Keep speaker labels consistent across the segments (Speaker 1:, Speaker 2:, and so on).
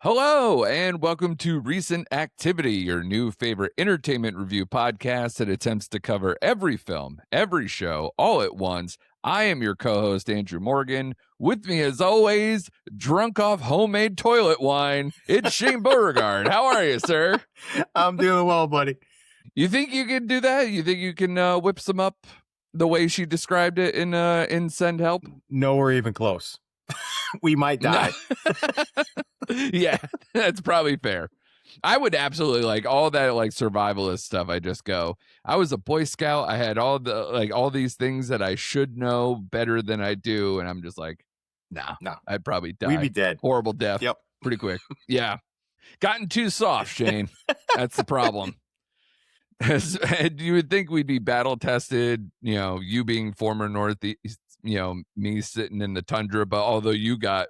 Speaker 1: Hello, and welcome to Recent Activity, your new favorite entertainment review podcast that attempts to cover every film, every show, all at once. I am your co host, Andrew Morgan. With me, as always, drunk off homemade toilet wine, it's Shane Beauregard. How are you, sir?
Speaker 2: I'm doing well, buddy.
Speaker 1: You think you can do that? You think you can whip some up the way she described it in Send Help?
Speaker 2: Nowhere even close. We might die.
Speaker 1: Yeah, that's probably fair. I would absolutely like all that like survivalist stuff. I was a Boy Scout. I had all these things that I should know better than I do. And I'm just like, no, I'd probably die.
Speaker 2: We'd be dead.
Speaker 1: Horrible death.
Speaker 2: Yep.
Speaker 1: Pretty quick. Yeah. Gotten too soft, Shane. That's the problem. You would think we'd be battle tested, you being former Northeast, me sitting in the tundra, but although you got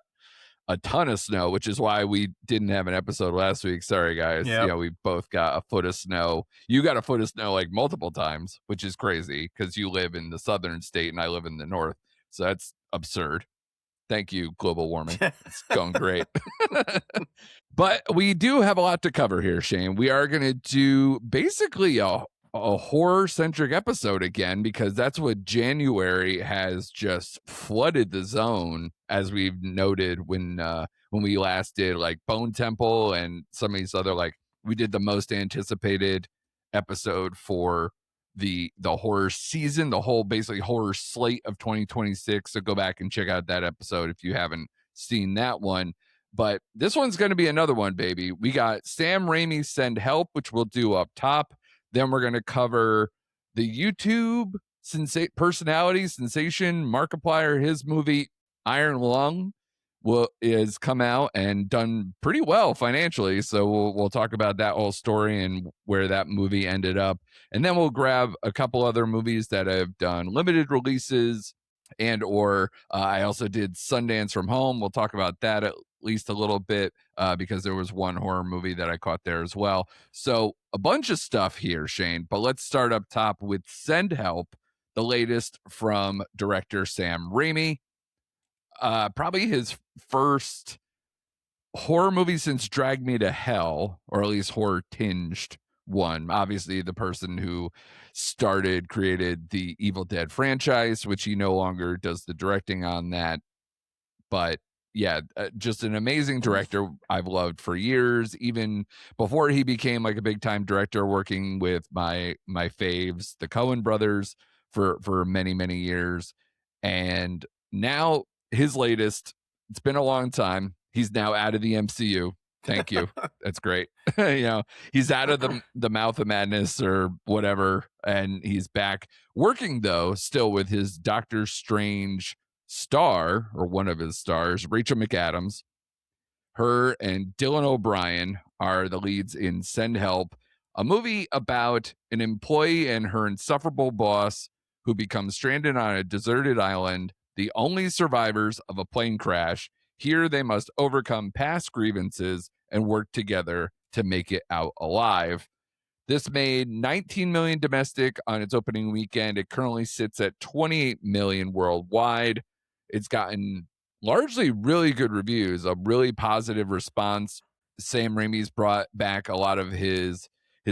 Speaker 1: a ton of snow, which is why we didn't have an episode last week. Sorry, guys.
Speaker 2: Yep.
Speaker 1: We both got a foot of snow. You got a foot of snow like multiple times, which is crazy because you live in the southern state and I live in the north. So that's absurd. Thank you, global warming. It's going great. But we do have a lot to cover here, Shane. We are going to do basically a horror-centric episode again, because that's what January has just flooded the zone, as we've noted when we last did like Bone Temple and some of these other, like we did the most anticipated episode for the horror season, the whole basically horror slate of 2026. So go back and check out that episode if you haven't seen that one. But this one's going to be another one, baby. We got Sam Raimi's Send Help, which we'll do up top. Then we're going to cover the YouTube personality sensation Markiplier. His movie Iron Lung is come out and done pretty well financially. So we'll talk about that whole story and where that movie ended up. And then we'll grab a couple other movies that have done limited releases and/or I also did Sundance from Home. We'll talk about that at least a little bit because there was one horror movie that I caught there as well. So a bunch of stuff here, Shane, but let's start up top with Send Help, the latest from director Sam Raimi. Probably his first horror movie since Drag Me to Hell, or at least horror-tinged one. Obviously, the person who created the Evil Dead franchise, which he no longer does the directing on that. But yeah, just an amazing director I've loved for years, even before he became like a big time director, working with my faves, the Coen brothers, for many, many years. And now his latest, it's been a long time. He's now out of the MCU. Thank you. That's great. He's out of the mouth of madness or whatever. And he's back working, though, still with his Doctor Strange star, or one of his stars, Rachel McAdams. Her and Dylan O'Brien are the leads in Send Help, a movie about an employee and her insufferable boss who become stranded on a deserted island, the only survivors of a plane crash. Here they must overcome past grievances and work together to make it out alive. This made 19 million domestic on its opening weekend. It currently sits at 28 million worldwide. It's gotten largely really good reviews, a really positive response. Sam Raimi's brought back a lot of his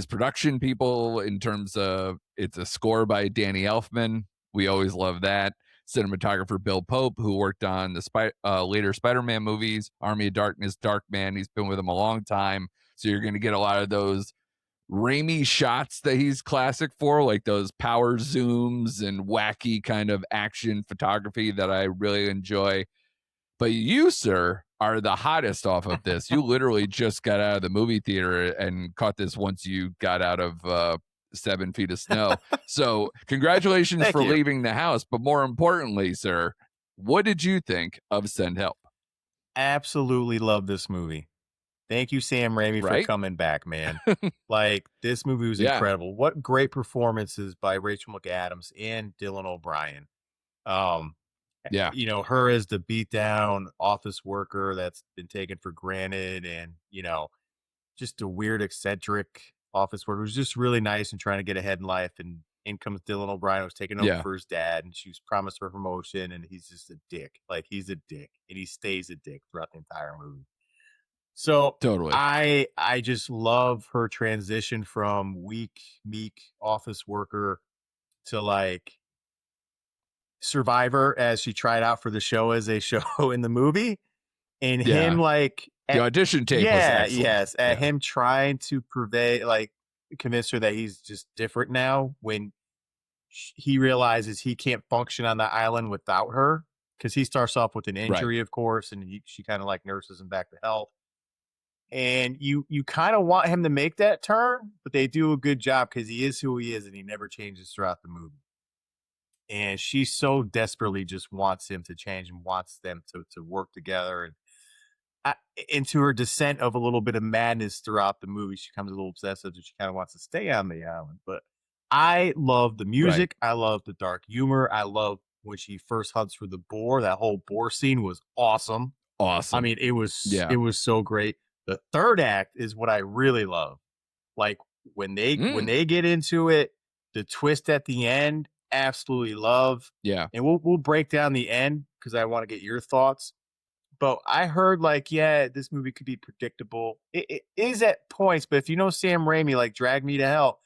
Speaker 1: production people in terms of it's a score by Danny Elfman. We always love that. Cinematographer Bill Pope, who worked on the later Spider-Man movies, Army of Darkness, Darkman. He's been with him a long time. So you're going to get a lot of those Raimi shots that he's classic for, like those power zooms and wacky kind of action photography that I really enjoy. But you, sir, are the hottest off of this. You literally just got out of the movie theater and caught this once you got out of 7 feet of snow. So congratulations for leaving the house. But more importantly, sir, what did you think of Send Help?
Speaker 2: Absolutely love this movie. Thank you, Sam Raimi, for coming back, man. Like, this movie was incredible. What great performances by Rachel McAdams and Dylan O'Brien. Her as the beat down office worker that's been taken for granted, and just a weird eccentric office worker who's just really nice and trying to get ahead in life. And in comes Dylan O'Brien, who's taking over for his dad, and she was promised her promotion, and he's just a dick. Like, he's a dick, and he stays a dick throughout the entire movie. So
Speaker 1: Totally.
Speaker 2: I just love her transition from weak, meek office worker to like survivor as she tried out for the show as a show in the movie. And him
Speaker 1: Yeah.
Speaker 2: like
Speaker 1: The
Speaker 2: at,
Speaker 1: audition tape was
Speaker 2: yeah,
Speaker 1: excellent.
Speaker 2: yes, at
Speaker 1: Yeah.
Speaker 2: him trying to purvey like convince her that he's just different now when he realizes he can't function on the island without her because he starts off with an
Speaker 1: Right.
Speaker 2: injury, of course, and she kind of like nurses him back to health. And you kind of want him to make that turn, but they do a good job because he is who he is and he never changes throughout the movie. And she so desperately just wants him to change and wants them to work together. And into her descent of a little bit of madness throughout the movie, she becomes a little obsessive and she kind of wants to stay on the island. But I love the
Speaker 1: Right.
Speaker 2: music. I love the dark humor. I love when she first hunts for the boar. That whole boar scene was awesome. I
Speaker 1: Awesome.
Speaker 2: mean,
Speaker 1: Yeah.
Speaker 2: it was so great. The third act is what I really love. Like when
Speaker 1: Mm.
Speaker 2: they get into it, the twist at the end, absolutely love.
Speaker 1: Yeah.
Speaker 2: And we'll break down the end because I want to get your thoughts. But I heard like, yeah, this movie could be predictable. It is at points, but if you know Sam Raimi, like Drag Me to Hell,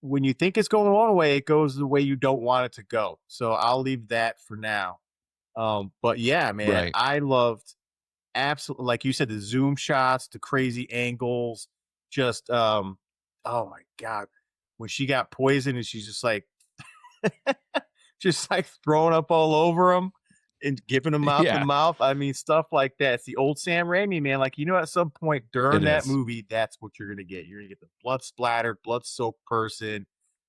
Speaker 2: when you think it's going one way, it goes the way you don't want it to go. So I'll leave that for now. But yeah, man,
Speaker 1: Right.
Speaker 2: I loved absolutely, like you said, the zoom shots, the crazy angles, just oh my god, when she got poisoned and she's just like just like throwing up all over him and giving him mouth to
Speaker 1: Yeah.
Speaker 2: mouth. I mean, stuff like that. It's the old Sam Raimi, man. Like, you know, at some point during
Speaker 1: It
Speaker 2: that
Speaker 1: is.
Speaker 2: movie, that's what you're gonna get. You're gonna get the blood splattered, blood soaked person,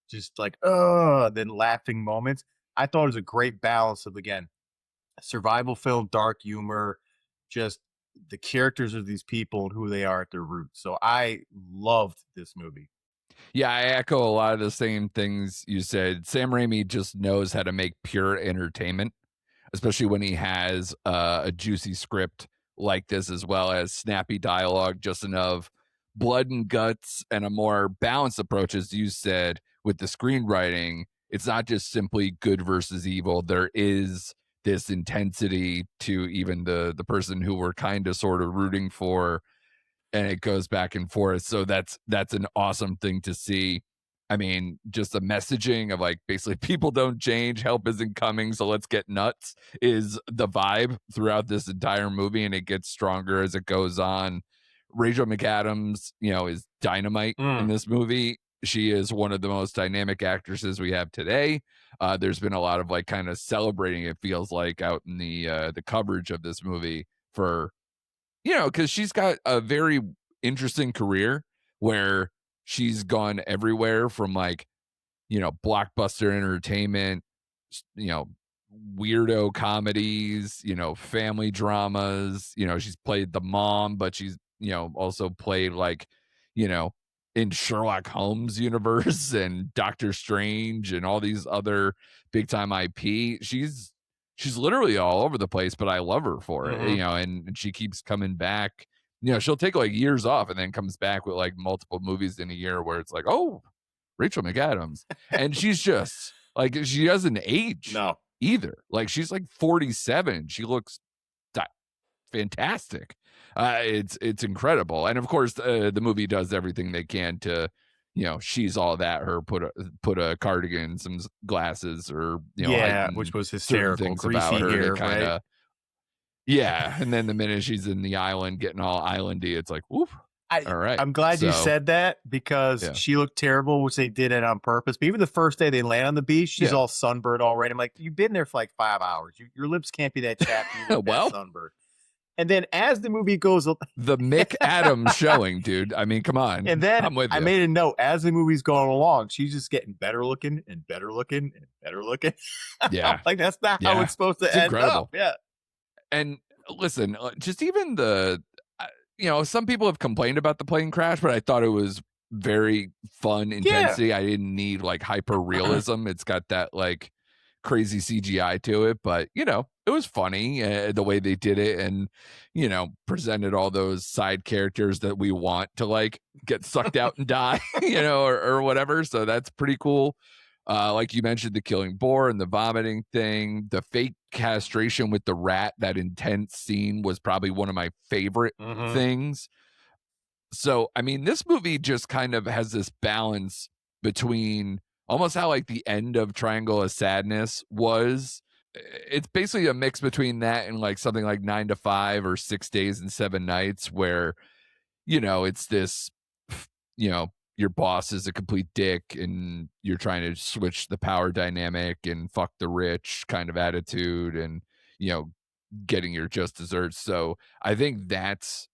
Speaker 2: just like, then laughing moments. I thought it was a great balance of again, survival film, dark humor, just the characters of these people and who they are at their roots. So I loved this movie.
Speaker 1: Yeah, I echo a lot of the same things you said. Sam Raimi just knows how to make pure entertainment, especially when he has a juicy script like this, as well as snappy dialogue, just enough blood and guts, and a more balanced approach, as you said, with the screenwriting. It's not just simply good versus evil. There is this intensity to even the person who we're kind of sort of rooting for, and it goes back and forth. So that's an awesome thing to see. I mean, just the messaging of like basically people don't change, help isn't coming, so let's get nuts is the vibe throughout this entire movie, and it gets stronger as it goes on. Rachel McAdams, is dynamite in
Speaker 2: Mm.
Speaker 1: this movie. She is one of the most dynamic actresses we have today. There's been a lot of like kind of celebrating, it feels like, out in the coverage of this movie for because she's got a very interesting career where she's gone everywhere from like, blockbuster entertainment, you know, weirdo comedies, family dramas. She's played the mom, but she's, also played like, you know, in Sherlock Holmes universe and Doctor Strange and all these other big time IP. She's literally all over the place, but I love her for it,
Speaker 2: Hmm.
Speaker 1: and she keeps coming back. She'll take like years off and then comes back with like multiple movies in a year where it's like, oh, Rachel McAdams. And she's just like, she doesn't age
Speaker 2: No.
Speaker 1: either. Like, she's like 47. She looks di- fantastic. It's incredible. And of course, the movie does everything they can to, she's all that. Her put a cardigan, some glasses, or
Speaker 2: Yeah, which
Speaker 1: heighten
Speaker 2: was
Speaker 1: certain
Speaker 2: hysterical.
Speaker 1: things about
Speaker 2: Greasy
Speaker 1: her to
Speaker 2: hair,
Speaker 1: kind
Speaker 2: right?
Speaker 1: of, yeah. And then the minute she's in the island, getting all islandy, it's like, whoop. All right.
Speaker 2: I'm glad you
Speaker 1: So
Speaker 2: said that because
Speaker 1: yeah,
Speaker 2: she looked terrible, which they did it on purpose. But even the first day they land on the beach, she's
Speaker 1: yeah.
Speaker 2: all sunburned already. I'm like, you've been there for like 5 hours. Your lips can't be that chapped. You look that
Speaker 1: Well,
Speaker 2: sunburned. And then as the movie goes,
Speaker 1: the Mick Adams showing, dude. I mean, come on.
Speaker 2: and then
Speaker 1: I'm with
Speaker 2: I
Speaker 1: you.
Speaker 2: made a note as the movie's going along, she's just getting better looking and better looking and better looking. I'm
Speaker 1: Yeah.
Speaker 2: like, that's not how
Speaker 1: Yeah.
Speaker 2: it's supposed
Speaker 1: It's
Speaker 2: to end up.
Speaker 1: incredible.
Speaker 2: Yeah.
Speaker 1: And listen, just even some people have complained about the plane crash, but I thought it was very fun
Speaker 2: Yeah.
Speaker 1: intensity. I didn't need like hyper realism. It's got that like crazy CGI to it, but it was funny the way they did it, and presented all those side characters that we want to like get sucked out and die, or whatever. So that's pretty cool. Like you mentioned, the killing boar and the vomiting thing, the fake castration with the rat, that intense scene, was probably one of my favorite
Speaker 2: Mm-hmm.
Speaker 1: things. So, I mean, this movie just kind of has this balance between almost how like the end of Triangle of Sadness was. It's basically a mix between that and like something like 9 to 5 or 6 Days and 7 Nights, where, it's this, your boss is a complete dick and you're trying to switch the power dynamic and fuck the rich kind of attitude, and, you know, getting your just desserts. So I think that's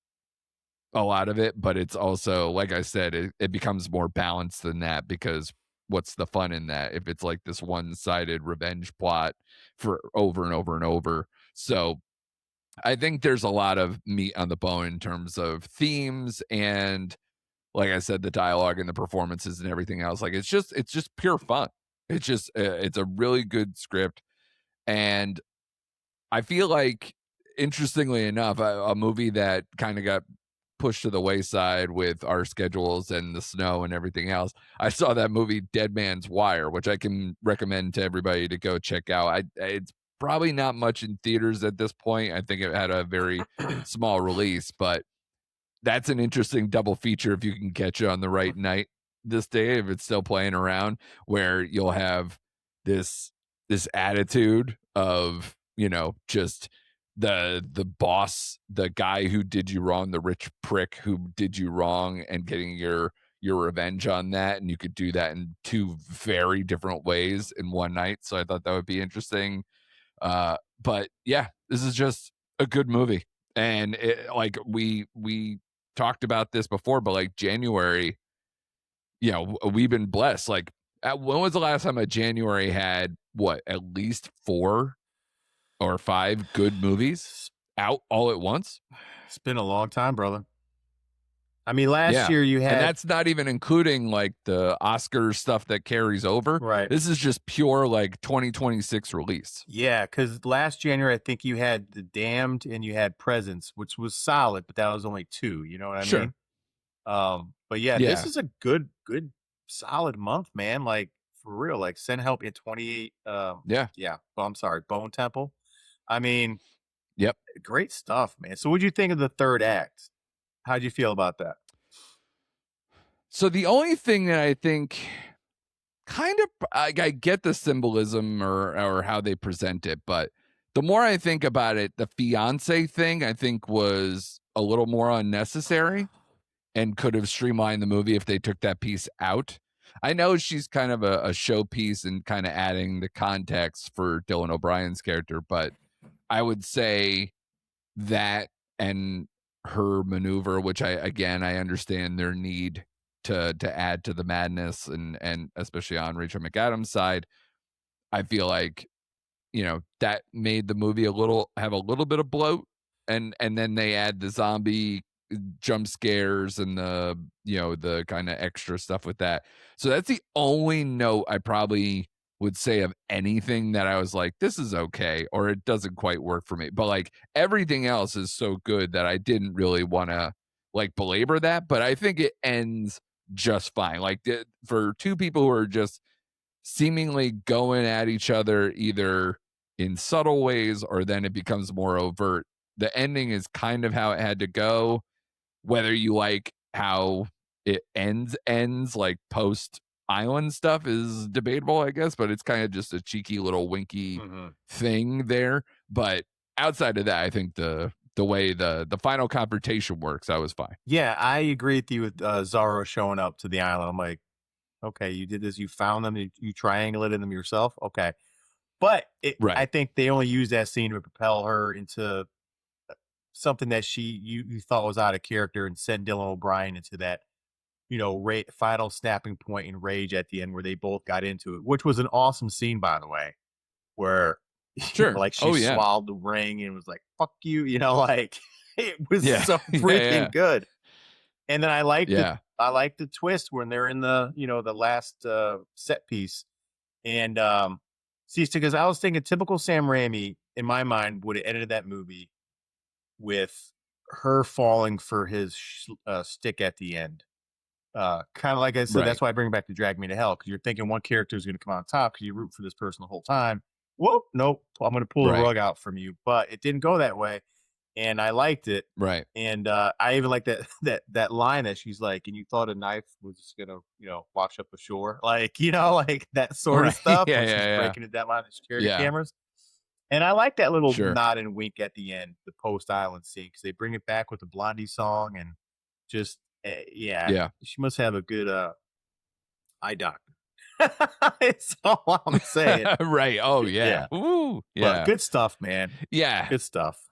Speaker 1: a lot of it, but it's also, like I said, it becomes more balanced than that, because what's the fun in that if it's like this one-sided revenge plot for over and over and over? So I think there's a lot of meat on the bone in terms of themes and, like I said, the dialogue and the performances and everything else. Like it's just pure fun. It's a really good script, and I feel like, interestingly enough, a movie that kind of got pushed to the wayside with our schedules and the snow and everything else. I saw that movie Dead Man's Wire, which I can recommend to everybody to go check out. It's probably not much in theaters at this point. I think it had a very small release, but that's an interesting double feature if you can catch it on the right night this day, if it's still playing around, where you'll have this attitude of, just the boss, the guy who did you wrong, the rich prick who did you wrong, and getting your revenge on that. And you could do that in two very different ways in one night. So I thought that would be interesting. But yeah, this is just a good movie. And like we talked about this before, but like January, we've been blessed. Like, when was the last time a January had at least 4 or 5 good movies out all at once?
Speaker 2: It's been a long time, brother. I mean, last
Speaker 1: Yeah.
Speaker 2: year you
Speaker 1: And
Speaker 2: had
Speaker 1: that's not even including like the Oscar stuff that carries over.
Speaker 2: right.
Speaker 1: This is just pure like 2026 release.
Speaker 2: Yeah, because last January I think you had The Damned and you had Presence, which was solid, but that was only 2. You know what I
Speaker 1: Sure.
Speaker 2: mean? But yeah, this
Speaker 1: Yeah.
Speaker 2: is a good, solid month, man. Like for real. Like Send Help at 28.
Speaker 1: Yeah.
Speaker 2: Yeah. Oh, I'm sorry, Bone Temple. I mean,
Speaker 1: Yep.
Speaker 2: great stuff, man. So, what'd you think of the third act? How'd you feel about that?
Speaker 1: So the only thing that I think kind of, I get the symbolism or how they present it, but the more I think about it, the fiance thing I think was a little more unnecessary and could have streamlined the movie if they took that piece out. I know she's kind of a showpiece and kind of adding the context for Dylan O'Brien's character, but I would say that, and her maneuver, which I understand their need to add to the madness, and especially on Rachel McAdams' side, I feel like, that made the movie have a little bit of bloat, and then they add the zombie jump scares and the kind of extra stuff with that. So that's the only note I probably would say of anything that I was like, this is okay, or it doesn't quite work for me. But like everything else is so good that I didn't really want to like belabor that, but I think it ends just fine. Like, for two people who are just seemingly going at each other either in subtle ways or then it becomes more overt, the ending is kind of how it had to go. Whether you like how it ends like post island stuff is debatable, I guess, but it's kind of just a cheeky little winky
Speaker 2: Mhm.
Speaker 1: thing there. But outside of that, I think the way the final confrontation works, I was fine.
Speaker 2: Yeah, I agree with you with Zorro showing up to the island. I'm like, okay, you did this, you found them, you triangulated them yourself. Okay. But I
Speaker 1: Right.
Speaker 2: think they only used that scene to propel her into something that you thought was out of character and send Dylan O'Brien into that, final snapping point in rage at the end where they both got into it, which was an awesome scene, by the way, where
Speaker 1: Sure.
Speaker 2: like she
Speaker 1: Oh yeah.
Speaker 2: swallowed the ring and was like, fuck you, like it was
Speaker 1: Yeah.
Speaker 2: so
Speaker 1: Yeah.
Speaker 2: freaking
Speaker 1: Yeah.
Speaker 2: good. And then
Speaker 1: Yeah.
Speaker 2: I like the twist when they're in the last set piece. And see, because I was thinking typical Sam Raimi in my mind would have edited that movie with her falling for his stick at the end. Kind of like I said,
Speaker 1: Right.
Speaker 2: that's why I bring it back to Drag Me to Hell, because you're thinking one character is going to come on top because you root for this person the whole time. whoop, nope, I'm gonna pull the
Speaker 1: Right.
Speaker 2: rug out from you. But it didn't go that way, and I liked it.
Speaker 1: Right.
Speaker 2: And I even like that that line that she's like, "And you thought a knife was just gonna, wash up ashore," like like that sort of
Speaker 1: Right.
Speaker 2: stuff
Speaker 1: Yeah,
Speaker 2: when she's
Speaker 1: yeah, yeah.
Speaker 2: breaking it down on the security
Speaker 1: Yeah.
Speaker 2: cameras. And I like that little
Speaker 1: Sure.
Speaker 2: nod and wink at the end, the post island scene, because they bring it back with the Blondie song and just yeah,
Speaker 1: Yeah.
Speaker 2: she must have a good eye doctor. It's all I'm saying.
Speaker 1: Right. Oh yeah.
Speaker 2: Yeah,
Speaker 1: Ooh.
Speaker 2: but
Speaker 1: Yeah.
Speaker 2: good stuff, man.
Speaker 1: Yeah.
Speaker 2: Good stuff.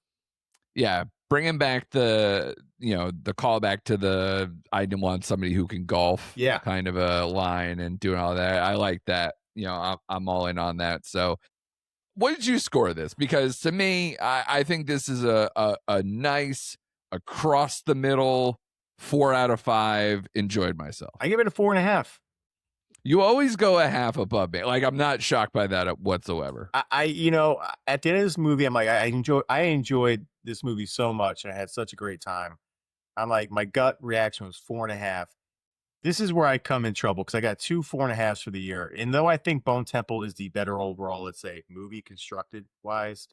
Speaker 1: Yeah. Bringing back the callback to the I didn't want somebody who can golf
Speaker 2: Yeah.
Speaker 1: kind of a line and doing all that. I like that. I'm all in on that. So what did you score this? Because to me, I think this is a nice across the middle 4 out of 5. Enjoyed myself.
Speaker 2: I give it a 4.5.
Speaker 1: You always go a half above me. Like I'm not shocked by that whatsoever.
Speaker 2: At the end of this movie, I'm like, I enjoyed this movie so much, and I had such a great time. I'm like, my gut reaction was 4.5. This is where I come in trouble because I got two 4.5s for the year. And though I think Bone Temple is the better overall, let's say, movie constructed wise,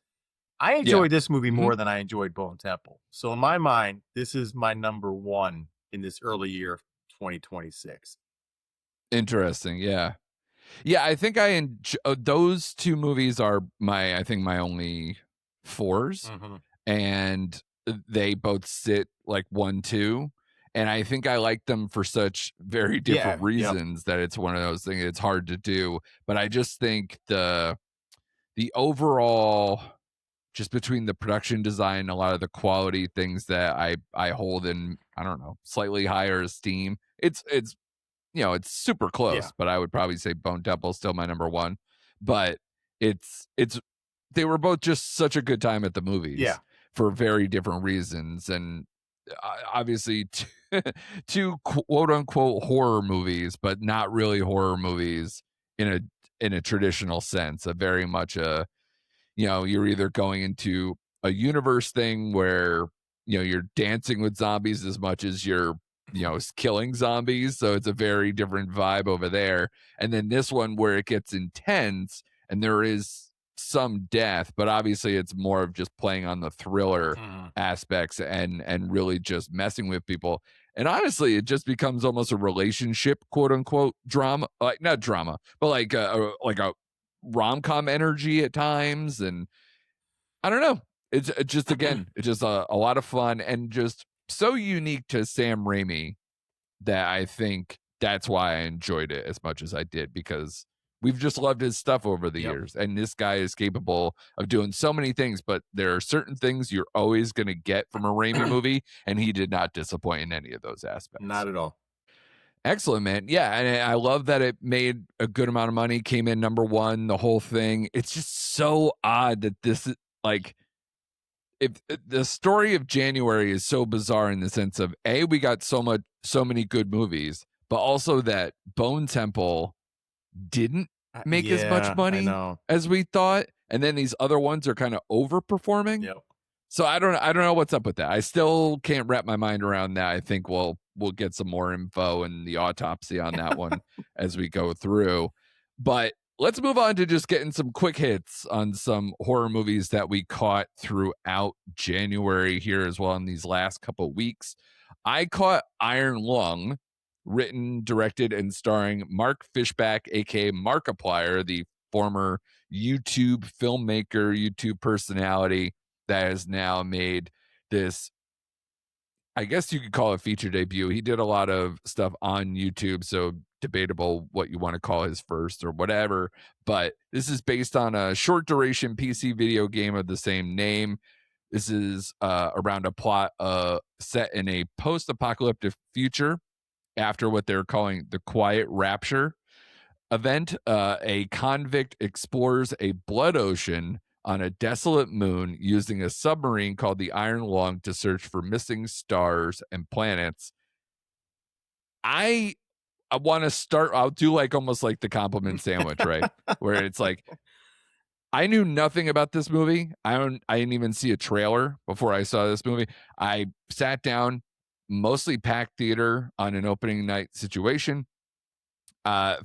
Speaker 2: I
Speaker 1: Yeah.
Speaker 2: enjoyed this movie
Speaker 1: Mhm.
Speaker 2: more than I enjoyed Bone Temple. So in my mind, this is my number one in this early year of 2026.
Speaker 1: Interesting. Yeah. Yeah, I think those two movies are I think my only fours,
Speaker 2: Mhm.
Speaker 1: and they both sit like 1, 2. And I think I like them for such very different
Speaker 2: Yeah. Yep.
Speaker 1: reasons that it's one of those things it's hard to do. But I just think the overall, just between the production design, a lot of the quality things that I hold in, I don't know, slightly higher esteem. It's super
Speaker 2: Yeah.
Speaker 1: close, but I would probably say Bone Temple is still my number one. But it's they were both just such a good time at the movies
Speaker 2: Yeah.
Speaker 1: for very different reasons, and obviously two quote unquote horror movies, but not really horror movies in a traditional sense. A very much you're either going into a universe thing where you're dancing with zombies as much as you're killing zombies, so it's a very different vibe over there. And then this one where it gets intense and there is some death, but obviously it's more of just playing on the thriller
Speaker 2: Mhm.
Speaker 1: aspects and really just messing with people. And honestly, it just becomes almost a relationship, quote unquote, drama, like not drama, but like a rom-com energy at times. And I don't know, it's just, again, it's just a lot of fun and just so unique to Sam Raimi that I think that's why I enjoyed it as much as I did, because we've just loved his stuff over the
Speaker 2: Yep.
Speaker 1: years, and this guy is capable of doing so many things. But there are certain things you're always going to get from a Raimi movie, and he did not disappoint in any of those aspects.
Speaker 2: Not at all.
Speaker 1: Excellent, man. Yeah, and I love that it made a good amount of money, came in number one, the whole thing. It's just so odd that this is like, if the story of January is so bizarre in the sense of we got so many good movies, but also that Bone Temple didn't make as much
Speaker 2: Yeah, I
Speaker 1: money
Speaker 2: know.
Speaker 1: as we thought, and then these other ones are kind of overperforming.
Speaker 2: Yep.
Speaker 1: So I don't know what's up with that. I still can't wrap my mind around that. I think we'll get some more info and the autopsy on that one as we go through. But let's move on to just getting some quick hits on some horror movies that we caught throughout January here as well in these last couple weeks. I caught Iron Lung, written, directed, and starring Mark Fishback, aka Markiplier, the former YouTube filmmaker, YouTube personality that has now made this, I guess you could call it, feature debut. He did a lot of stuff on YouTube, so debatable what you want to call his first or whatever. But this is based on a short duration PC video game of the same name. This is around a plot set in a post apocalyptic future after what they're calling the Quiet Rapture event. A convict explores a blood ocean on a desolate moon using a submarine called the Iron Lung to search for missing stars and planets. I want to start. I'll do like almost like the compliment sandwich, right? Where it's like, I knew nothing about this movie. I didn't even see a trailer before I saw this movie. I sat down, mostly packed theater on an opening night situation,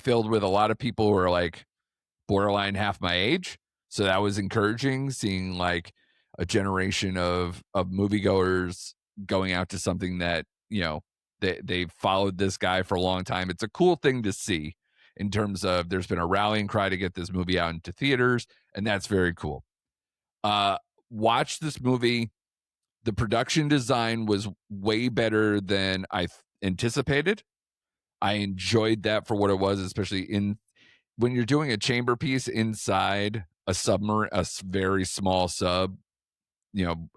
Speaker 1: filled with a lot of people who are like borderline half my age. So that was encouraging, seeing like a generation of moviegoers going out to something that, they followed this guy for a long time. It's a cool thing to see in terms of there's been a rallying cry to get this movie out into theaters, and that's very cool. Uh watch this movie. The production design was way better than I anticipated. I enjoyed that for what it was, especially when you're doing a chamber piece inside a submarine, very small sub,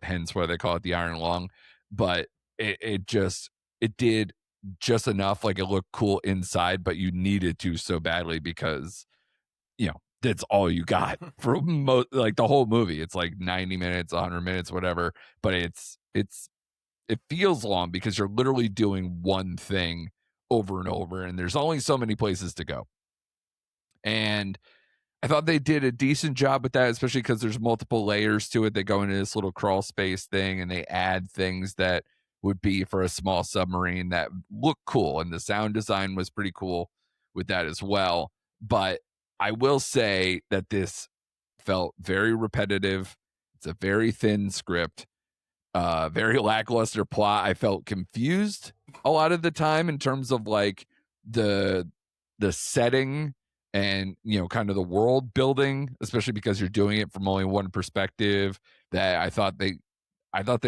Speaker 1: hence why they call it the Iron Lung. But it did just enough. Like, it looked cool inside, but you needed to so badly because, that's all you got for like the whole movie. It's like 90 minutes, 100 minutes, whatever. But it feels long because you're literally doing one thing over and over, and there's only so many places to go. And I thought they did a decent job with that, especially because there's multiple layers to it. They go into this little crawl space thing and they add things that would be for a small submarine that look cool. And the sound design was pretty cool with that as well. But I will say that this felt very repetitive. It's a very thin script, very lackluster plot. I felt confused a lot of the time in terms of like the setting and kind of the world building, especially because you're doing it from only one perspective. That I thought they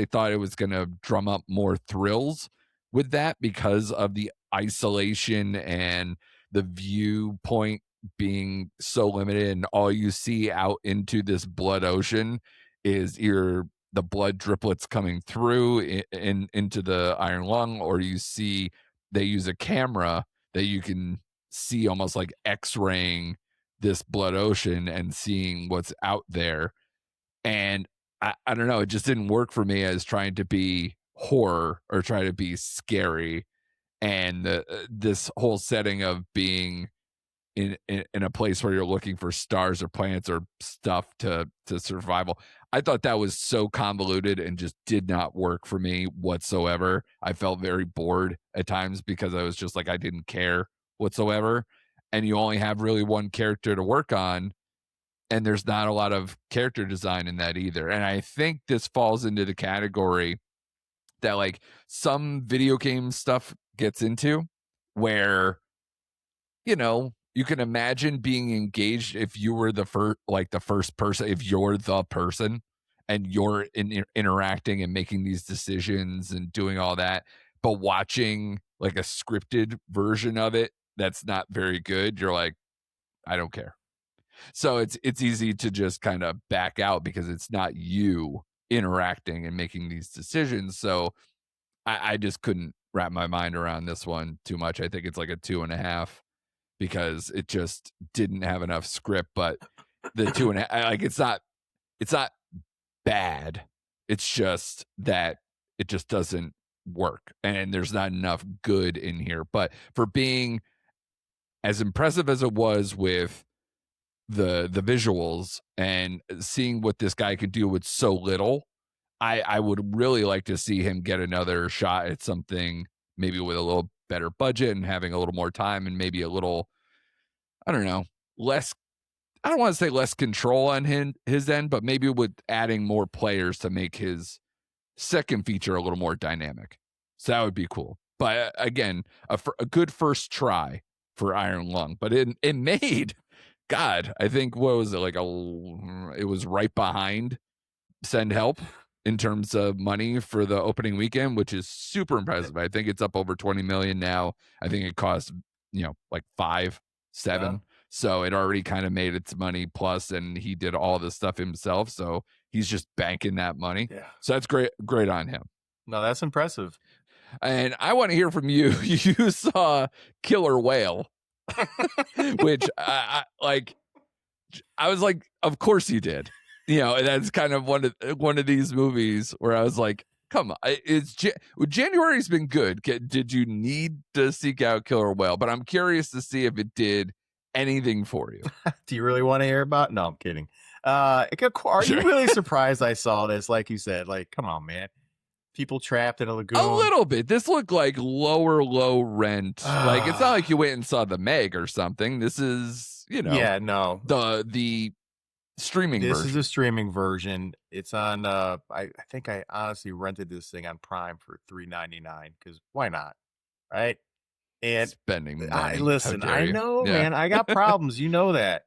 Speaker 1: thought it was going to drum up more thrills with that because of the isolation and the viewpoint being so limited, and all you see out into this blood ocean is the blood driplets coming through into the Iron Lung, or you see they use a camera that you can see almost like x-raying this blood ocean and seeing what's out there. And I don't know, it just didn't work for me as trying to be horror or try to be scary. And this whole setting of being in a place where you're looking for stars or planets or stuff to survival, I thought that was so convoluted and just did not work for me whatsoever. I felt very bored at times because I was just like, I didn't care whatsoever. And you only have really one character to work on, and there's not a lot of character design in that either. And I think this falls into the category that like some video game stuff gets into, where you can imagine being engaged if you were the first person, if you're the person and you're interacting and making these decisions and doing all that. But watching like a scripted version of it that's not very good, you're like, I don't care. So it's easy to just kind of back out because it's not you interacting and making these decisions. So I just couldn't wrap my mind around this one too much. I think it's like a 2.5 because it just didn't have enough script. But the 2.5, like, it's not bad. It's just that it just doesn't work, and there's not enough good in here. But for being as impressive as it was with the visuals and seeing what this guy could do with so little, I would really like to see him get another shot at something, maybe with a little better budget and having a little more time and maybe a little, I don't know, less, I don't want to say less control on his end, but maybe with adding more players to make his second feature a little more dynamic. So that would be cool. But again, a good first try for Iron Lung. But it made, God, I think, what was it, like it was right behind Send Help in terms of money for the opening weekend, which is super impressive. I think it's up over 20 million now. I think it cost, like 5, 7. So it already kind of made its money plus, and he did all this stuff himself. So he's just banking that money.
Speaker 2: Yeah.
Speaker 1: So that's great on him.
Speaker 2: No, that's impressive.
Speaker 1: And I want to hear from you. You saw Killer Whale, which I was like, of course you did. And that's kind of one of these movies where I was like, come on, January's been good. Did you need to seek out Killer Whale? But I'm curious to see if it did anything for you.
Speaker 2: Do you really want to hear about? No, I'm kidding. Are you really surprised I saw this? Like you said, like, come on, man. People trapped in a lagoon.
Speaker 1: A little bit. This looked like low rent. Like, it's not like you went and saw The Meg or something. This is,
Speaker 2: yeah, no,
Speaker 1: the Streaming
Speaker 2: This is
Speaker 1: version.
Speaker 2: a streaming version. It's on I think I honestly rented this thing on Prime for $3.99 because why not? Right? And
Speaker 1: Spending
Speaker 2: I
Speaker 1: money. How
Speaker 2: listen,
Speaker 1: dare
Speaker 2: I
Speaker 1: you?
Speaker 2: know,
Speaker 1: Yeah,
Speaker 2: man. I got problems. You know that.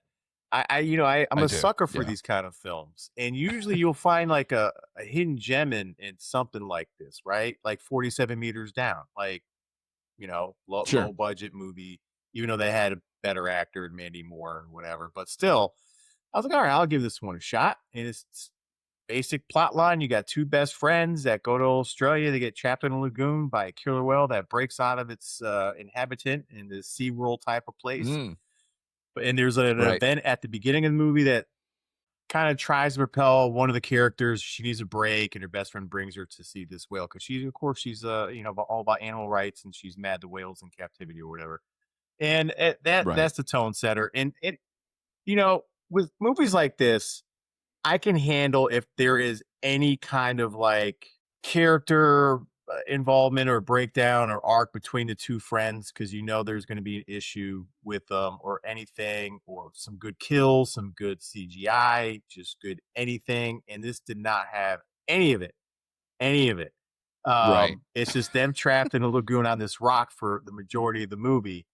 Speaker 2: I'm
Speaker 1: I
Speaker 2: a
Speaker 1: do.
Speaker 2: sucker for
Speaker 1: Yeah,
Speaker 2: these kind of films. And usually you'll find like a hidden gem in something like this, right? Like 47 meters down. Like,
Speaker 1: sure.
Speaker 2: low budget movie, even though they had a better actor, Mandy Moore or whatever. But still, I was like, all right, I'll give this one a shot. And it's basic plot line. You got two best friends that go to Australia. They get trapped in a lagoon by a killer whale that breaks out of its inhabitant in this SeaWorld type of place.
Speaker 1: Mm,
Speaker 2: And there's an
Speaker 1: right.
Speaker 2: event at the beginning of the movie that kind of tries to repel one of the characters. She needs a break, and her best friend brings her to see this whale because she's all about animal rights, and she's mad the whale's in captivity or whatever. And
Speaker 1: Right.
Speaker 2: that's the tone setter. And with movies like this, I can handle if there is any kind of like character involvement or breakdown or arc between the two friends because there's going to be an issue with them or anything or some good kills, some good CGI, just good anything. And this did not have any of it, any of it.
Speaker 1: Right.
Speaker 2: It's just them trapped in a lagoon on this rock for the majority of the movie,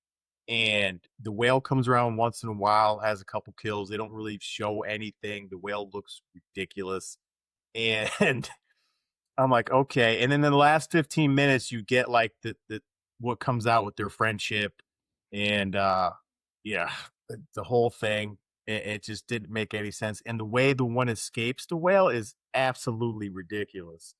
Speaker 2: and the whale comes around once in a while, has a couple kills. They don't really show anything. The whale looks ridiculous. And I'm like, okay. And then in the last 15 minutes, you get like the what comes out with their friendship. And yeah, the whole thing. It just didn't make any sense. And the way the one escapes the whale is absolutely ridiculous.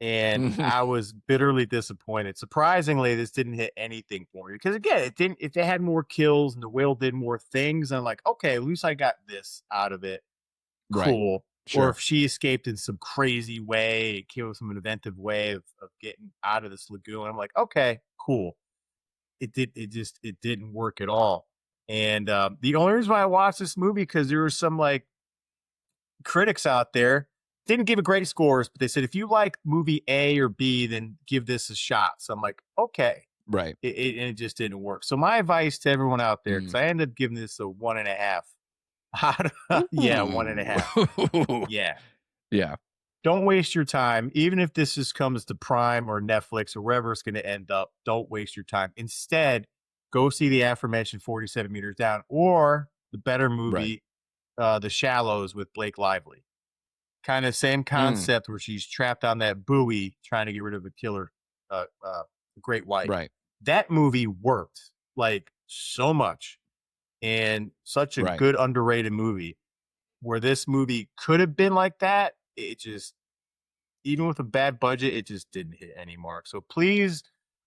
Speaker 2: And
Speaker 1: Mhm.
Speaker 2: I was bitterly disappointed. Surprisingly, this didn't hit anything for me because again, it didn't. If they had more kills and the whale did more things, I'm like, okay, at least I got this out of it.
Speaker 1: Right.
Speaker 2: Cool. Or
Speaker 1: Sure.
Speaker 2: if she escaped in some crazy way, came up with some inventive way of getting out of this lagoon, I'm like, okay, cool. It didn't work at all. And the only reason why I watched this movie because there were some like critics out there didn't give it great scores, but they said if you like movie A or B, then give this a shot. So I'm like, okay,
Speaker 1: Right.
Speaker 2: and it just didn't work. So my advice to everyone out there, because
Speaker 1: Mm.
Speaker 2: I ended up giving this a 1.5. Yeah, one and a
Speaker 1: Ooh.
Speaker 2: half. Yeah,
Speaker 1: Yeah.
Speaker 2: don't waste your time, even if this just comes to Prime or Netflix or wherever it's going to end up. Don't waste your time. Instead, go see the aforementioned 47 meters down or the better
Speaker 1: Right.
Speaker 2: movie, The Shallows with Blake Lively. Kind of same
Speaker 1: Mm.
Speaker 2: concept where she's trapped on that buoy trying to get rid of a killer, great white.
Speaker 1: Right.
Speaker 2: That movie worked like so much and such a
Speaker 1: Right.
Speaker 2: good underrated movie. Where this movie could have been like that, it just even with a bad budget, it just didn't hit any mark. So please,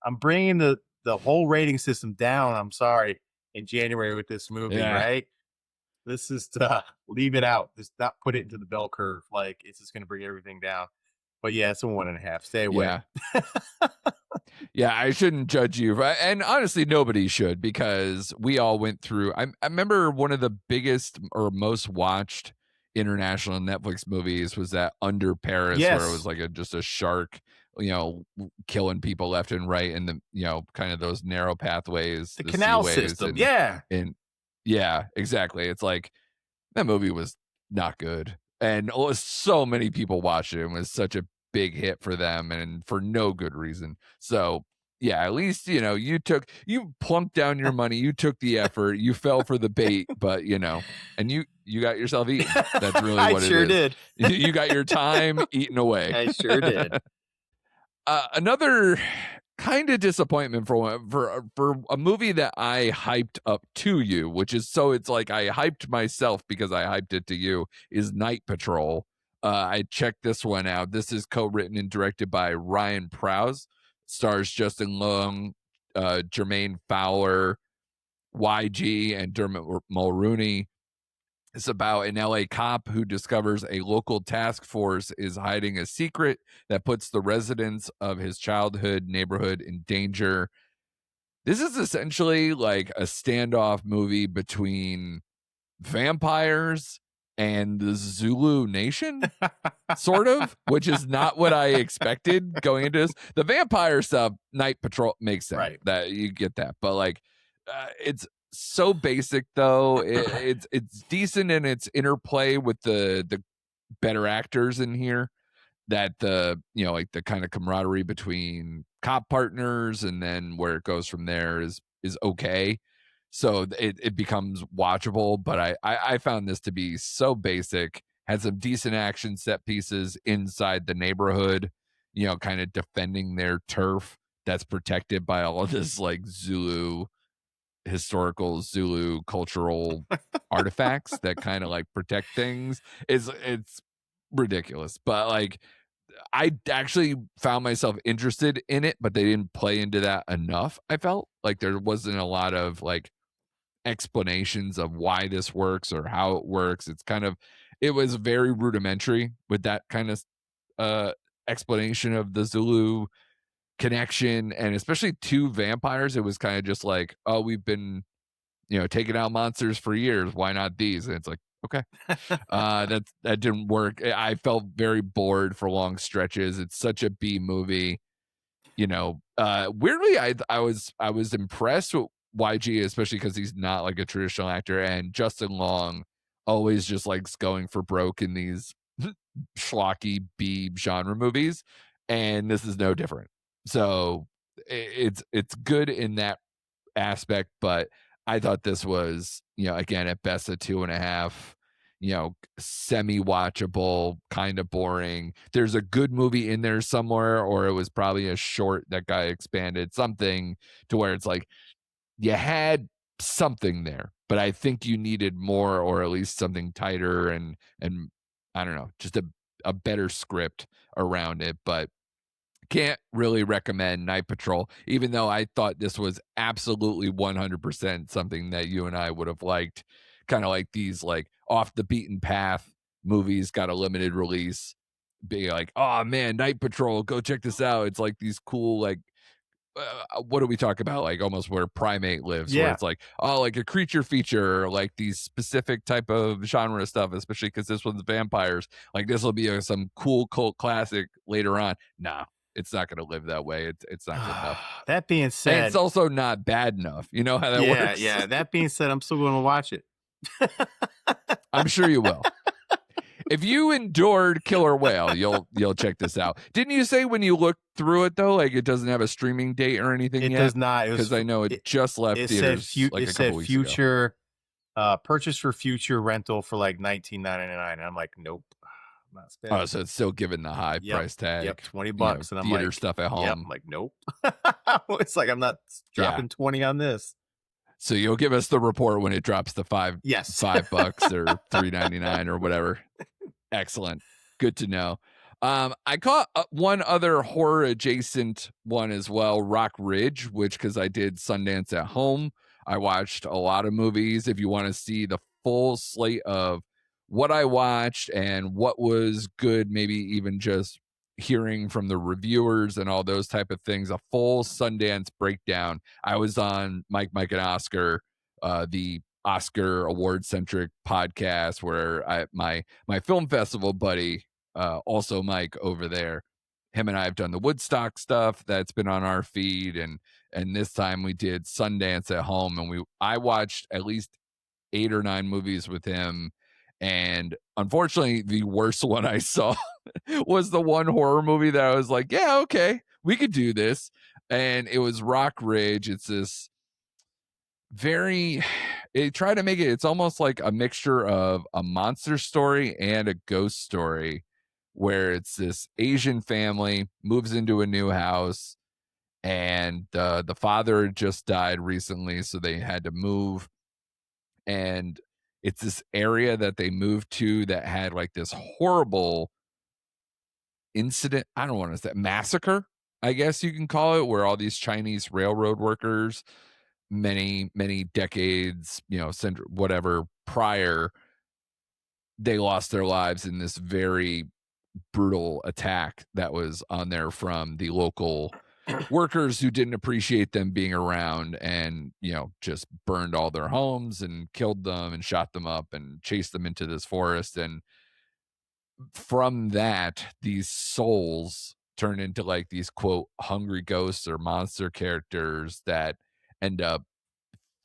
Speaker 2: I'm bringing the whole rating system down. I'm sorry in January with this movie,
Speaker 1: Yeah.
Speaker 2: right? This is leave it out. Just not put it into the bell curve. Like it's just going to bring everything down. But yeah, it's a 1.5. Stay away.
Speaker 1: Yeah. Yeah, I shouldn't judge you. And honestly, nobody should because we all went through. I remember one of the biggest or most watched international Netflix movies was that Under Paris, where it was
Speaker 2: Yes,
Speaker 1: like just a shark, killing people left and right in the, kind of those narrow pathways,
Speaker 2: the
Speaker 1: the
Speaker 2: canal
Speaker 1: seaways.
Speaker 2: system. Yeah,
Speaker 1: And yeah, exactly. It's like that movie was not good. And so many people watched it and was such a big hit for them and for no good reason. So yeah, at least you plunked down your money, you took the effort, you fell for the bait, but and you got yourself eaten. That's really
Speaker 2: I
Speaker 1: what it
Speaker 2: sure
Speaker 1: is.
Speaker 2: did.
Speaker 1: You got your time eaten away.
Speaker 2: I sure did.
Speaker 1: Another kind of disappointment for a movie that I hyped up to you, which is so it's like I hyped myself because I hyped it to you, is Night Patrol. I checked this one out. This is co-written and directed by Ryan Prowse, stars Justin Long, Jermaine Fowler, YG, and Dermot Mulrooney. It's about an LA cop who discovers a local task force is hiding a secret that puts the residents of his childhood neighborhood in danger. This is essentially like a standoff movie between vampires and the Zulu Nation, sort of, which is not what I expected going into this. The vampire stuff, Night Patrol makes sense.
Speaker 2: Right.
Speaker 1: That you get that, but like, it's so basic though. It's decent in its interplay with the better actors in here, that like the kind of camaraderie between cop partners, and then where it goes from there is okay. So it becomes watchable, but I found this to be so basic. Had some decent action set pieces inside the neighborhood, kind of defending their turf that's protected by all of this like historical Zulu cultural artifacts that kind of like protect things. It's ridiculous, but like I actually found myself interested in it, but they didn't play into that enough. I felt like there wasn't a lot of like explanations of why this works or how it works. It was very rudimentary with that kind of explanation of the Zulu connection, and especially two vampires. It was kind of just like, oh, we've been taking out monsters for years. Why not these? And it's like, okay, that didn't work. I felt very bored for long stretches. It's such a B movie. Weirdly, I was impressed with YG, especially because he's not like a traditional actor, and Justin Long always just likes going for broke in these schlocky B genre movies, and this is no different. So it's good in that aspect, but I thought this was, again, at best a 2.5, semi-watchable, kind of boring. There's a good movie in there somewhere, or it was probably a short that got expanded, something to where it's like you had something there, but I think you needed more, or at least something tighter, and I don't know, just a better script around it. But can't really recommend Night Patrol, even though I thought this was absolutely 100% something that you and I would have liked. Kind of like these like off the beaten path movies got a limited release. Be like, oh man, Night Patrol, go check this out. It's like these cool like what do we talk about? Like almost where Primate lives, where
Speaker 2: Yeah.
Speaker 1: it's like, oh, like a creature feature, or like these specific type of genre stuff, especially because this one's vampires. Like this will be some cool cult classic later on. Nah, it's not going to live that way. It's not good enough.
Speaker 2: That being
Speaker 1: And it's
Speaker 2: said,
Speaker 1: also not bad enough. You know how that
Speaker 2: yeah,
Speaker 1: works?
Speaker 2: yeah. That being said, I'm still going to watch it.
Speaker 1: I'm sure you will. If you endured Killer Whale, you'll check this out. Didn't you say when you looked through it though, like it doesn't have a streaming date or anything
Speaker 2: It
Speaker 1: yet?
Speaker 2: does not. It was.
Speaker 1: Because I know it just left
Speaker 2: It said.
Speaker 1: theaters like
Speaker 2: It
Speaker 1: a couple
Speaker 2: said
Speaker 1: weeks ago.
Speaker 2: future. Purchase for future rental for like $19.99. And I'm like, nope, I'm not spending.
Speaker 1: Oh, so it's still given the high price tag.
Speaker 2: Yep, $20, and I'm
Speaker 1: theater
Speaker 2: like,
Speaker 1: stuff at
Speaker 2: yep,
Speaker 1: home.
Speaker 2: I'm like, nope. It's like I'm not dropping 20 on this.
Speaker 1: So you'll give us the report when it drops to $5
Speaker 2: Yes.
Speaker 1: $5 or $3.99 or whatever. Excellent. Good to know. I caught one other horror adjacent one as well, Rock Ridge, which because I did Sundance at home, I watched a lot of movies. If you want to see the full slate of what I watched and what was good, maybe even just hearing from the reviewers and all those type of things, a full Sundance breakdown. I was on Mike and Oscar, the Oscar award centric podcast where my film festival buddy, also Mike over there, him and I have done the Woodstock stuff that's been on our feed, and this time we did Sundance at home, and I watched at least 8 or 9 movies with him, and unfortunately the worst one I saw was the one horror movie that I was like, yeah, okay, we could do this, and it was Rock Ridge. It's this very it tried to make it's almost like a mixture of a monster story and a ghost story, where it's this Asian family moves into a new house, and the father had just died recently, so they had to move, and it's this area that they moved to that had like this horrible incident. I don't want to say massacre, I guess you can call it, where all these Chinese railroad workers, many decades, whatever prior, they lost their lives in this very brutal attack that was on there from the local workers who didn't appreciate them being around, and just burned all their homes and killed them and shot them up and chased them into this forest. And from that, these souls turn into like these quote hungry ghosts or monster characters that end up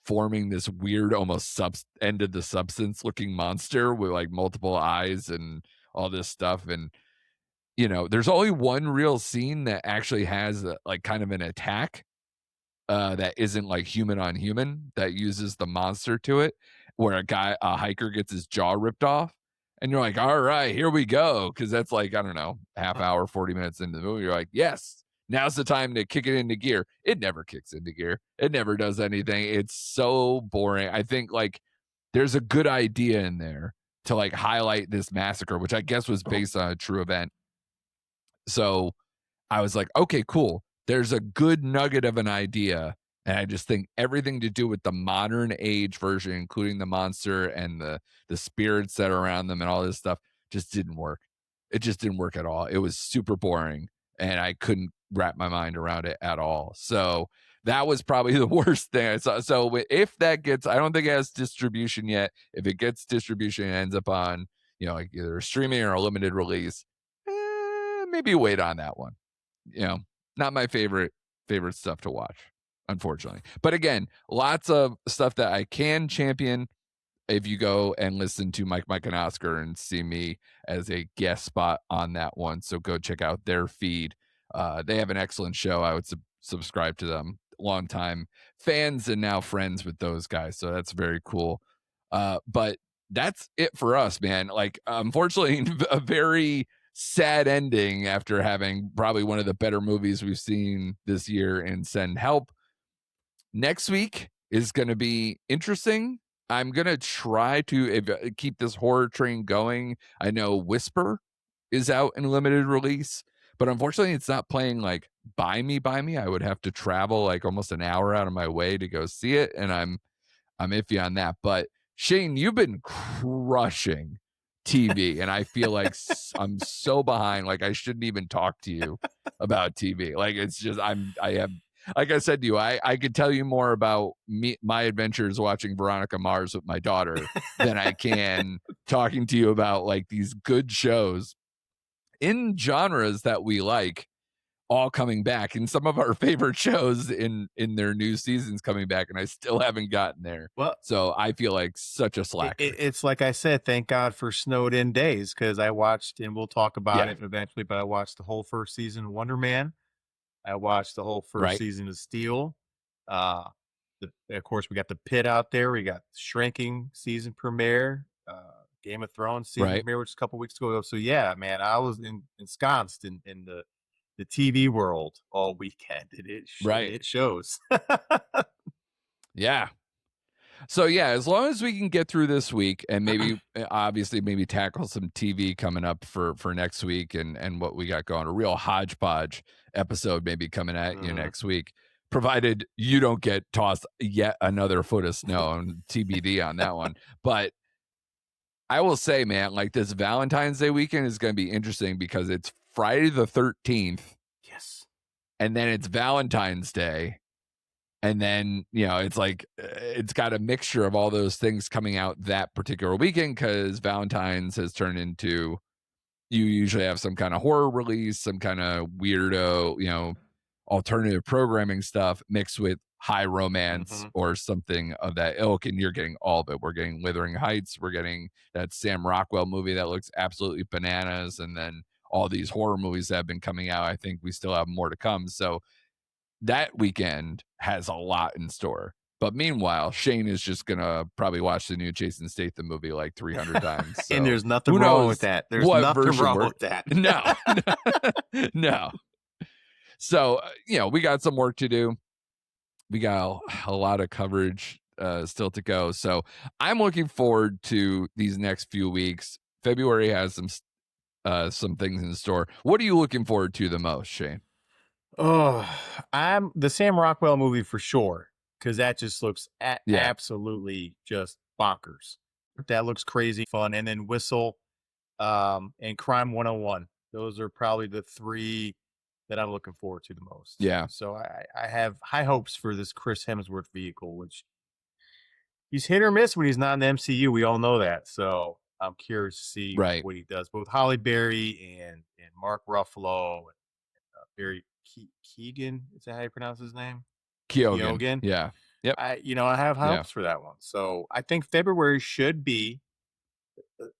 Speaker 1: forming this weird, almost end of the substance looking monster with like multiple eyes and all this stuff. And there's only one real scene that actually has like kind of an attack that isn't like human on human, that uses the monster to it, where a hiker gets his jaw ripped off. And you're like, all right, here we go. Cause that's like, I don't know, half hour, 40 minutes into the movie. You're like, yes, now's the time to kick it into gear. It never kicks into gear. It never does anything. It's so boring. I think like there's a good idea in there to like highlight this massacre, which I guess was based on a true event. So I was like, okay, cool. There's a good nugget of an idea. And I just think everything to do with the modern age version, including the monster and the spirits that are around them and all this stuff, just didn't work. It just didn't work at all. It was super boring, and I couldn't wrap my mind around it at all. So that was probably the worst thing I saw. So if that gets, I don't think it has distribution yet. If it gets distribution and ends up on, like either streaming or a limited release, maybe wait on that one. Not my favorite stuff to watch, unfortunately. But again, lots of stuff that I can champion if you go and listen to Mike, and Oscar and see me as a guest spot on that one. So go check out their feed. They have an excellent show. I would subscribe to them. Long time fans and now friends with those guys. So that's very cool. But that's it for us, man. Like, unfortunately, a very sad ending after having probably one of the better movies we've seen this year in Send Help. Next week is going to be interesting. I'm going to try to keep this horror train going. I know Whisper is out in limited release, but unfortunately it's not playing like by me. I would have to travel like almost an hour out of my way to go see it, and I'm iffy on that. But Shane, you've been crushing TV, and I feel like I'm so behind. Like I shouldn't even talk to you about TV. Like it's just I have, like I said to you, I could tell you more about my adventures watching Veronica Mars with my daughter than I can talking to you about like these good shows in genres that we like, all coming back, and some of our favorite shows in their new seasons coming back, and I still haven't gotten there.
Speaker 2: Well,
Speaker 1: So I feel like such a slacker.
Speaker 2: it's like I said, thank God for snowed in days, because I watched, and we'll talk about it eventually, but I watched the whole first season of Wonder Man. I watched the whole first season of Steel. Of course, we got the Pit out there. We got Shrinking season premiere, Game of Thrones season premiere, which is a couple weeks ago. So yeah, man, I was ensconced in the TV world all weekend. It shows.
Speaker 1: Yeah. So yeah, as long as we can get through this week and maybe obviously maybe tackle some TV coming up for next week and what we got going, a real hodgepodge episode maybe coming at you next week, provided you don't get tossed yet another foot of snow, and TBD on that one. But I will say, man, like this Valentine's Day weekend is going to be interesting because it's Friday the 13th.
Speaker 2: Yes.
Speaker 1: And then it's Valentine's Day. And then, it's like, it's got a mixture of all those things coming out that particular weekend, because Valentine's has turned into, you usually have some kind of horror release, some kind of weirdo, alternative programming stuff mixed with high romance or something of that ilk. And you're getting all of it. We're getting Wuthering Heights. We're getting that Sam Rockwell movie that looks absolutely bananas. And then all these horror movies that have been coming out. I think we still have more to come. So that weekend has a lot in store. But meanwhile, Shane is just going to probably watch the new Jason Statham movie like 300 times. So
Speaker 2: and there's nothing wrong with that. There's nothing wrong with that.
Speaker 1: No. No. So, we got some work to do. We got a lot of coverage still to go. So I'm looking forward to these next few weeks. February has some things in store. What are you looking forward to the most, Shane?
Speaker 2: Oh, I'm the Sam Rockwell movie for sure, because that just looks absolutely just bonkers. That looks crazy fun. And then Whistle and Crime 101. Those are probably the three that I'm looking forward to the most.
Speaker 1: Yeah.
Speaker 2: So I have high hopes for this Chris Hemsworth vehicle, which he's hit or miss when he's not in the MCU. We all know that. So I'm curious to see what he does. But with Halle Berry and Mark Ruffalo and Barry Keoghan, is that how you pronounce his name?
Speaker 1: Keoghan. Yeah. Yep.
Speaker 2: I have
Speaker 1: Yeah.
Speaker 2: hopes for that one. So I think February should be,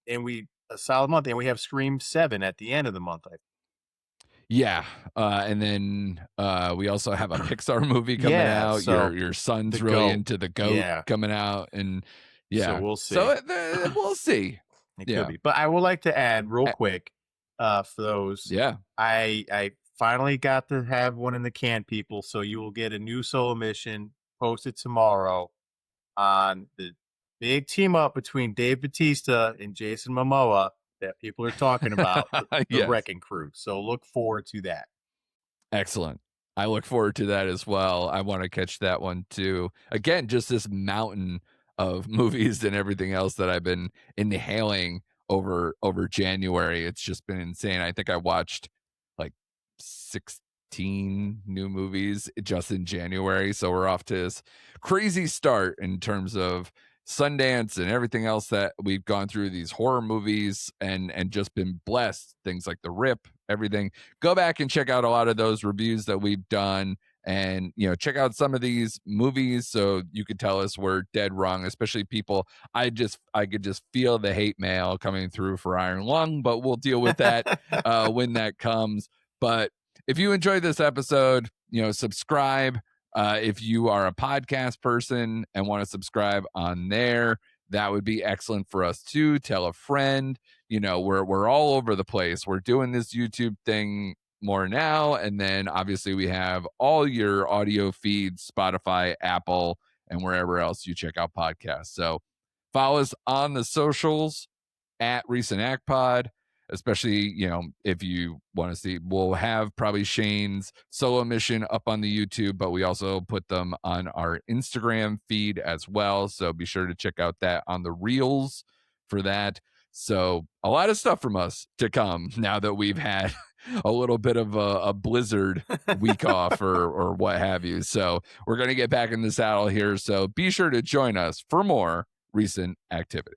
Speaker 2: and we a solid month, and we have Scream 7 at the end of the month.
Speaker 1: Yeah, and then, we also have a Pixar movie coming
Speaker 2: Yeah,
Speaker 1: out.
Speaker 2: so
Speaker 1: Your
Speaker 2: the
Speaker 1: son's really
Speaker 2: GOAT.
Speaker 1: into The GOAT
Speaker 2: Yeah,
Speaker 1: coming out, and
Speaker 2: so
Speaker 1: yeah.
Speaker 2: we'll
Speaker 1: So,
Speaker 2: see.
Speaker 1: we'll see.
Speaker 2: It could
Speaker 1: Yeah.
Speaker 2: be. But I would like to add real
Speaker 1: Eh
Speaker 2: quick, for those,
Speaker 1: yeah.
Speaker 2: I finally got to have one in the can, people, so you will get a new solo mission posted tomorrow on the big team up between Dave Batista and Jason Momoa that people are talking about, the
Speaker 1: Yes.
Speaker 2: Wrecking Crew. So look forward to that.
Speaker 1: Excellent. I look forward to that as well. I wanna catch that one too. Again, just this mountain of movies and everything else that I've been inhaling over January. It's just been insane. I think I watched, like, 16 new movies just in January, so we're off to this crazy start in terms of Sundance and everything else that we've gone through, these horror movies and just been blessed, things like The Rip, everything. Go back and check out a lot of those reviews that we've done, and check out some of these movies so you could tell us we're dead wrong, especially people. I could just feel the hate mail coming through for Iron Lung, but we'll deal with that when that comes. But if you enjoyed this episode, subscribe. If you are a podcast person and want to subscribe on there, that would be excellent for us too. Tell a friend. We're all over the place. We're doing this YouTube thing more now, and then obviously we have all your audio feeds, Spotify, Apple, and wherever else you check out podcasts. So follow us on the socials at Recent Act Pod, especially, if you want to see, we'll have probably Shane's solo mission up on the YouTube, but we also put them on our Instagram feed as well. So be sure to check out that on the reels for that. So a lot of stuff from us to come now that we've had a little bit of a blizzard week off or what have you. So we're going to get back in the saddle here. So be sure to join us for more recent activity.